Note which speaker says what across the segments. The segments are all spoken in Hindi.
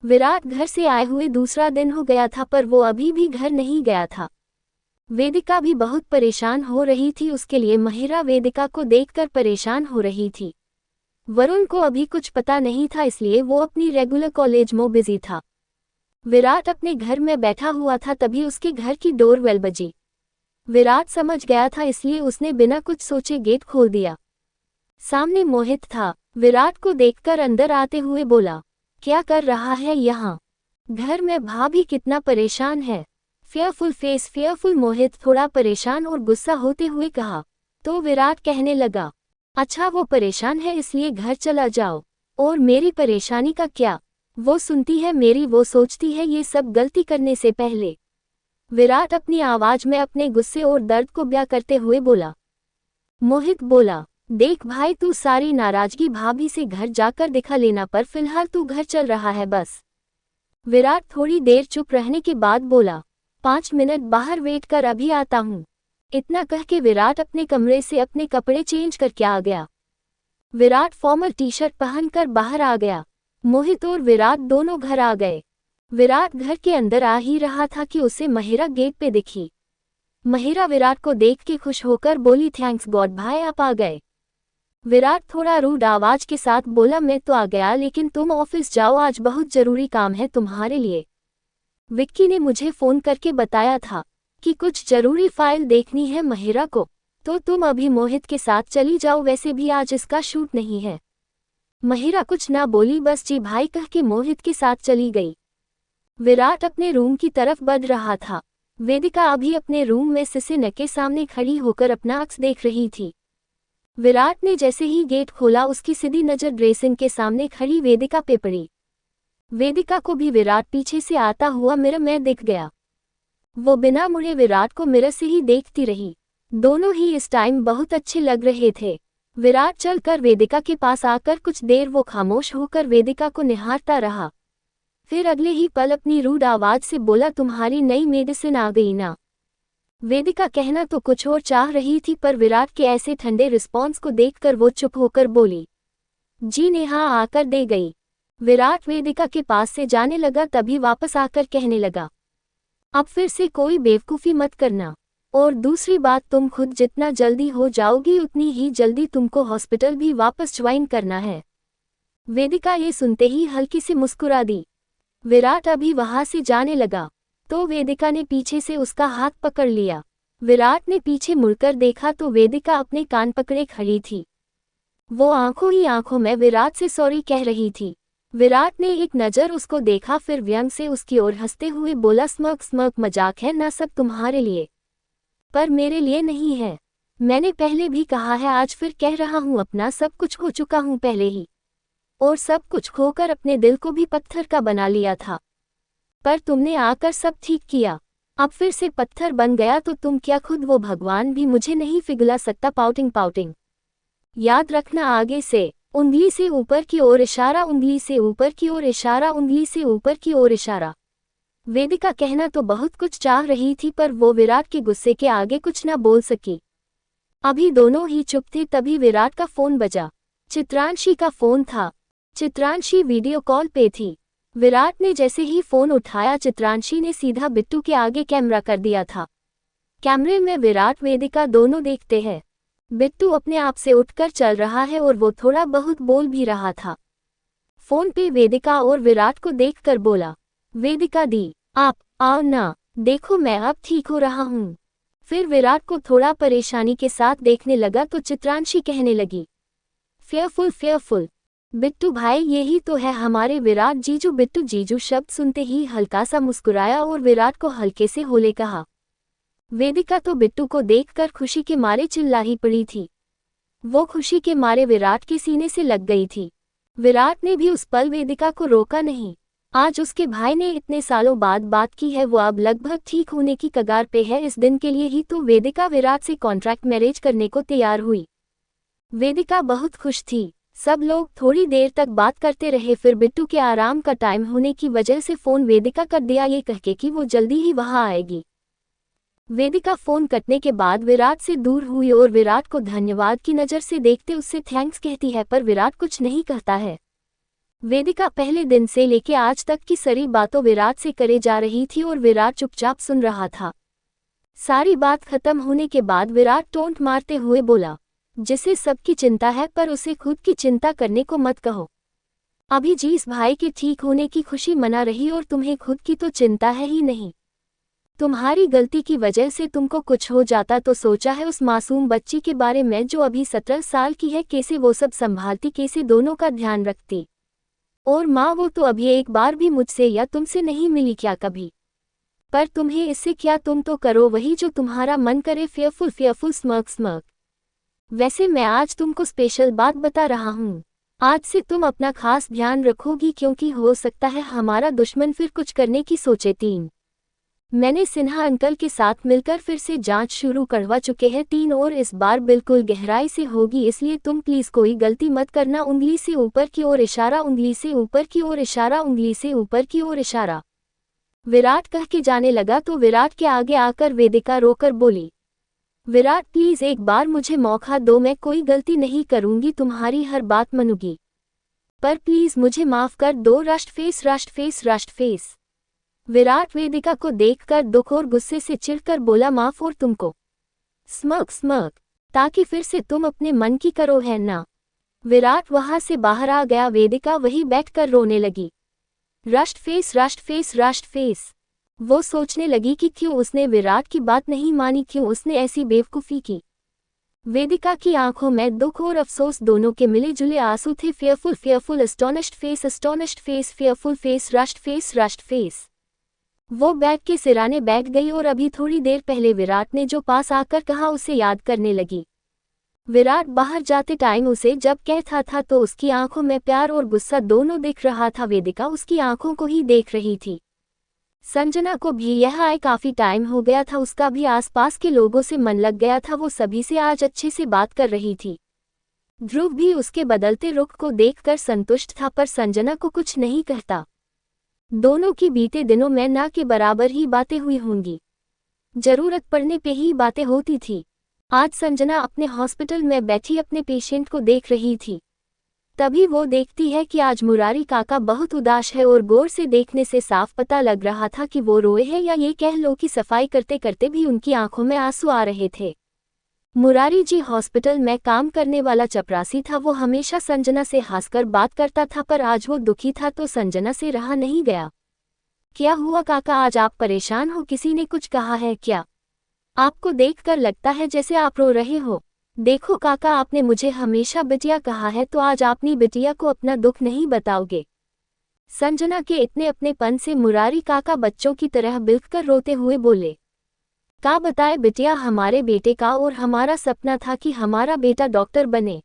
Speaker 1: विराट घर से आए हुए दूसरा दिन हो गया था पर वो अभी भी घर नहीं गया था। वेदिका भी बहुत परेशान हो रही थी, उसके लिए महिरा वेदिका को देखकर परेशान हो रही थी। वरुण को अभी कुछ पता नहीं था, इसलिए वो अपनी रेगुलर कॉलेज में बिजी था। विराट अपने घर में बैठा हुआ था, तभी उसके घर की डोरबेल बजी। विराट समझ गया था, इसलिए उसने बिना कुछ सोचे गेट खोल दिया। सामने मोहित था। विराट को देखकर अंदर आते हुए बोला, क्या कर रहा है यहाँ? घर में भाभी कितना परेशान है। फेयरफुल फेस फेयरफुल मोहित थोड़ा परेशान और गुस्सा होते हुए कहा। तो विराट कहने लगा, अच्छा वो परेशान है इसलिए घर चला जाओ। और मेरी परेशानी का क्या? वो सुनती है मेरी, वो सोचती है ये सब गलती करने से पहले। विराट अपनी आवाज में अपने गुस्से और दर्द को बयां करते हुए बोला। मोहित बोला, देख भाई, तू सारी नाराजगी भाभी से घर जाकर दिखा लेना, पर फिलहाल तू घर चल रहा है बस। विराट थोड़ी देर चुप रहने के बाद बोला, 5 मिनट बाहर वेट कर, अभी आता हूँ। इतना कह के विराट अपने कमरे से अपने कपड़े चेंज करके आ गया। विराट फॉर्मल टी शर्ट पहनकर बाहर आ गया। मोहित और विराट दोनों घर आ गए। विराट घर के अंदर आ ही रहा था कि उसे महिरा गेट पे दिखी। महिरा विराट को देख के खुश होकर बोली, थैंक्स गॉड भाई आप आ गए। विराट थोड़ा रूड आवाज के साथ बोला, मैं तो आ गया लेकिन तुम ऑफिस जाओ, आज बहुत जरूरी काम है तुम्हारे लिए। विक्की ने मुझे फोन करके बताया था कि कुछ जरूरी फाइल देखनी है महिरा को, तो तुम अभी मोहित के साथ चली जाओ, वैसे भी आज इसका शूट नहीं है। महिरा कुछ ना बोली, बस जी भाई कह के मोहित के साथ चली गई। विराट अपने रूम की तरफ बढ़ रहा था। वेदिका अभी अपने रूम में सिसिन के सामने खड़ी होकर अपना अक्स देख रही थी। विराट ने जैसे ही गेट खोला, उसकी सीधी नजर ड्रेसिंग के सामने खड़ी वेदिका पे पड़ी। वेदिका को भी विराट पीछे से आता हुआ मिरर में दिख गया। वो बिना मुड़े विराट को मिरर से ही देखती रही। दोनों ही इस टाइम बहुत अच्छे लग रहे थे। विराट चलकर वेदिका के पास आकर कुछ देर वो खामोश होकर वेदिका को निहारता रहा। फिर अगले ही पल अपनी रूड आवाज से बोला, तुम्हारी नई मेडिसिन आ गई ना? वेदिका कहना तो कुछ और चाह रही थी, पर विराट के ऐसे ठंडे रिस्पॉन्स को देखकर वो चुप होकर बोली, जी नेहा आकर दे गई। विराट वेदिका के पास से जाने लगा, तभी वापस आकर कहने लगा, अब फिर से कोई बेवकूफ़ी मत करना, और दूसरी बात, तुम खुद जितना जल्दी हो जाओगी उतनी ही जल्दी तुमको हॉस्पिटल भी वापस ज्वाइन करना है। वेदिका ये सुनते ही हल्की सी मुस्कुरा दी। विराट अभी वहां से जाने लगा तो वेदिका ने पीछे से उसका हाथ पकड़ लिया। विराट ने पीछे मुड़कर देखा तो वेदिका अपने कान पकड़े खड़ी थी। वो आंखों ही आंखों में विराट से सॉरी कह रही थी। विराट ने एक नज़र उसको देखा, फिर व्यंग से उसकी ओर हंसते हुए बोला, स्मर्क स्मर्क, मजाक है ना सब तुम्हारे लिए, पर मेरे लिए नहीं है। मैंने पहले भी कहा है, आज फिर कह रहा हूँ, अपना सब कुछ खो चुका हूँ पहले ही, और सब कुछ खोकर अपने दिल को भी पत्थर का बना लिया था, पर तुमने आकर सब ठीक किया। अब फिर से पत्थर बन गया तो तुम क्या खुद वो भगवान भी मुझे नहीं पिघला सकता। पाउटिंग पाउटिंग याद रखना, आगे से उंगली से ऊपर की ओर इशारा, उंगली से ऊपर की ओर इशारा, उंगली से ऊपर की ओर इशारा। वेदिका कहना तो बहुत कुछ चाह रही थी, पर वो विराट के गुस्से के आगे कुछ ना बोल सकी। अभी दोनों ही चुप थे, तभी विराट का फोन बजा। चित्रांशी का फोन था। चित्रांशी वीडियो कॉल पे थी। विराट ने जैसे ही फोन उठाया, चित्रांशी ने सीधा बिट्टू के आगे कैमरा कर दिया था। कैमरे में विराट वेदिका दोनों देखते हैं। बिट्टू अपने आप से उठकर चल रहा है और वो थोड़ा बहुत बोल भी रहा था। फोन पे वेदिका और विराट को देखकर बोला, वेदिका दी, आप आओ ना, देखो मैं अब ठीक हो रहा हूँ। फिर विराट को थोड़ा परेशानी के साथ देखने लगा तो चित्रांशी कहने लगी, फेयरफुल फेयरफुल। बिट्टू भाई यही तो है हमारे विराट जीजू। बिट्टू जीजू शब्द सुनते ही हल्का सा मुस्कुराया और विराट को हल्के से होले कहा। वेदिका तो बिट्टू को देखकर खुशी के मारे चिल्ला ही पड़ी थी। वो खुशी के मारे विराट के सीने से लग गई थी। विराट ने भी उस पल वेदिका को रोका नहीं। आज उसके भाई ने इतने सालों बाद बात की है, वो अब लगभग ठीक होने की कगार पे है। इस दिन के लिए ही तो वेदिका विराट से कॉन्ट्रैक्ट मैरिज करने को तैयार हुई। वेदिका बहुत खुश थी। सब लोग थोड़ी देर तक बात करते रहे, फिर बिट्टू के आराम का टाइम होने की वजह से फोन वेदिका कर दिया, ये कहके कि वो जल्दी ही वहां आएगी। वेदिका फोन कटने के बाद विराट से दूर हुई और विराट को धन्यवाद की नज़र से देखते उससे थैंक्स कहती है, पर विराट कुछ नहीं कहता है। वेदिका पहले दिन से लेके आज तक की सारी बातों विराट से करे जा रही थी और विराट चुपचाप सुन रहा था। सारी बात खत्म होने के बाद विराट टोंट मारते हुए बोला, जिसे सबकी चिंता है पर उसे खुद की चिंता करने को मत कहो। अभी जिस भाई के ठीक होने की खुशी मना रही और तुम्हें खुद की तो चिंता है ही नहीं। तुम्हारी गलती की वजह से तुमको कुछ हो जाता तो सोचा है उस मासूम बच्ची के बारे में जो अभी 17 साल की है, कैसे वो सब संभालती, कैसे दोनों का ध्यान रखती। और माँ वो तो अभी एक बार भी मुझसे या तुमसे नहीं मिली क्या कभी। पर तुम्हें इससे क्या, तुम तो करो वही जो तुम्हारा मन करे। Fearful smirk. वैसे मैं आज तुमको स्पेशल बात बता रहा हूँ। आज से तुम अपना खास ध्यान रखोगी क्योंकि हो सकता है हमारा दुश्मन फिर कुछ करने की सोचे। 3 मैंने सिन्हा अंकल के साथ मिलकर फिर से जांच शुरू करवा चुके हैं। 3 और इस बार बिल्कुल गहराई से होगी, इसलिए तुम प्लीज कोई गलती मत करना। उंगली से ऊपर की ओर इशारा, उंगली से ऊपर की ओर इशारा, उंगली से ऊपर की ओर इशारा। विराट कह के जाने लगा तो विराट के आगे आकर वेदिका रोकर बोली, विराट प्लीज एक बार मुझे मौका दो, मैं कोई गलती नहीं करूंगी, तुम्हारी हर बात मानूंगी, पर प्लीज मुझे माफ कर दो। राष्ट्र फेस। विराट वेदिका को देखकर दुख और गुस्से से चिढ़कर बोला, माफ और तुमको स्मर्क, ताकि फिर से तुम अपने मन की करो है ना। विराट वहां से बाहर आ गया। वेदिका वहीं बैठकर रोने लगी। राष्ट्र फेस। वो सोचने लगी कि क्यों उसने विराट की बात नहीं मानी, क्यों उसने ऐसी बेवकूफ़ी की। वेदिका की आंखों में दुख और अफसोस दोनों के मिले जुले आंसू थे। Fearful astonished face, fearful face, राष्ट्र फेस। वो बैग के सिराने बैठ गई और अभी थोड़ी देर पहले विराट ने जो पास आकर कहा उसे याद करने लगी। विराट बाहर जाते टाइम उसे जब कहता था तो उसकी आंखों में प्यार और गुस्सा दोनों दिख रहा था। वेदिका उसकी आंखों को ही देख रही थी। संजना को भी यह आए काफी टाइम हो गया था, उसका भी आसपास के लोगों से मन लग गया था। वो सभी से आज अच्छे से बात कर रही थी। ध्रुव भी उसके बदलते रुख को देखकर संतुष्ट था, पर संजना को कुछ नहीं कहता। दोनों की बीते दिनों में ना के बराबर ही बातें हुई होंगी, जरूरत पड़ने पे ही बातें होती थी। आज संजना अपने हॉस्पिटल में बैठी अपने पेशेंट को देख रही थी। तभी वो देखती है कि आज मुरारी काका बहुत उदास है और गौर से देखने से साफ पता लग रहा था कि वो रोए हैं, या ये कह लो कि सफाई करते करते भी उनकी आंखों में आंसू आ रहे थे। मुरारी जी हॉस्पिटल में काम करने वाला चपरासी था। वो हमेशा संजना से हंसकर बात करता था, पर आज वो दुखी था तो संजना से रहा नहीं गया। क्या हुआ काका, आज आप परेशान हो? किसी ने कुछ कहा है क्या? आपको देखकर लगता है जैसे आप रो रहे हो। देखो काका, आपने मुझे हमेशा बिटिया कहा है, तो आज अपनी बिटिया को अपना दुख नहीं बताओगे? संजना के इतने अपनेपन से मुरारी काका बच्चों की तरह बिलखकर रोते हुए बोले, का बताए बिटिया, हमारे बेटे का और हमारा सपना था कि हमारा बेटा डॉक्टर बने।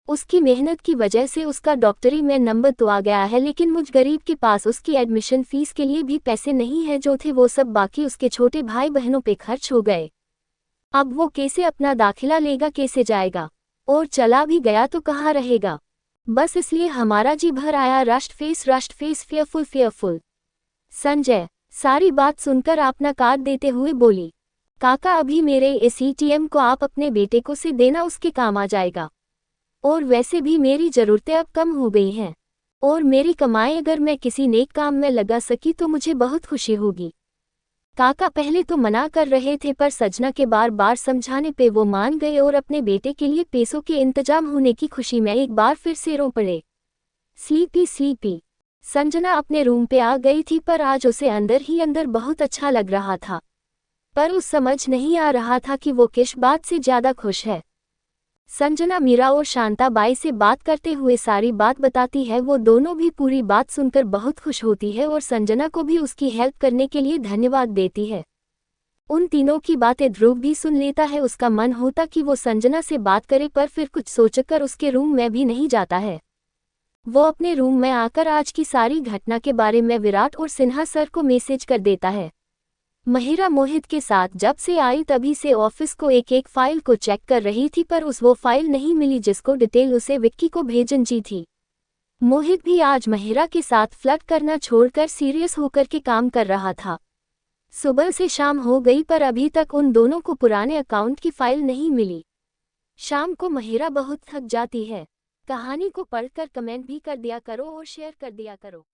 Speaker 1: उसकी मेहनत की वजह से उसका डॉक्टरी में नंबर तो आ गया है, लेकिन मुझ गरीब के पास उसकी एडमिशन फीस के लिए भी पैसे नहीं है। जो थे वो सब बाकी उसके छोटे भाई बहनों पे खर्च हो गए। अब वो कैसे अपना दाखिला लेगा, कैसे जाएगा, और चला भी गया तो कहाँ रहेगा। बस इसलिए हमारा जी भर आया। राष्ट्र फेस फेयरफुल। संजय सारी बात सुनकर अपना कार्ड देते हुए बोली, काका अभी मेरे इस एटीएम को आप अपने बेटे को से देना, उसके काम आ जाएगा। और वैसे भी मेरी ज़रूरतें अब कम हो गई हैं, और मेरी कमाई अगर मैं किसी नेक काम में लगा सकी तो मुझे बहुत खुशी होगी। काका पहले तो मना कर रहे थे, पर सजना के बार बार समझाने पे वो मान गए और अपने बेटे के लिए पैसों के इंतजाम होने की खुशी में एक बार फिर से रो पड़े। स्लीपी। संजना अपने रूम पे आ गई थी, पर आज उसे अंदर ही अंदर बहुत अच्छा लग रहा था, पर उस समझ नहीं आ रहा था कि वो किस बात से ज्यादा खुश है। संजना मीरा और शांताबाई से बात करते हुए सारी बात बताती है। वो दोनों भी पूरी बात सुनकर बहुत खुश होती है और संजना को भी उसकी हेल्प करने के लिए धन्यवाद देती है। उन तीनों की बातें ध्रुव भी सुन लेता है। उसका मन होता कि वो संजना से बात करे, पर फिर कुछ सोचकर उसके रूम में भी नहीं जाता है। वो अपने रूम में आकर आज की सारी घटना के बारे में विराट और सिन्हा सर को मैसेज कर देता है। महिरा मोहित के साथ जब से आई तभी से ऑफिस को एक एक फाइल को चेक कर रही थी, पर वो फाइल नहीं मिली जिसको डिटेल उसे विक्की को भेजनी थी। मोहित भी आज महिरा के साथ फ्लर्ट करना छोड़कर सीरियस होकर के काम कर रहा था। सुबह से शाम हो गई, पर अभी तक उन दोनों को पुराने अकाउंट की फाइल नहीं मिली। शाम को महिरा बहुत थक जाती है। कहानी को पढ़कर कमेंट भी कर दिया करो और शेयर कर दिया करो।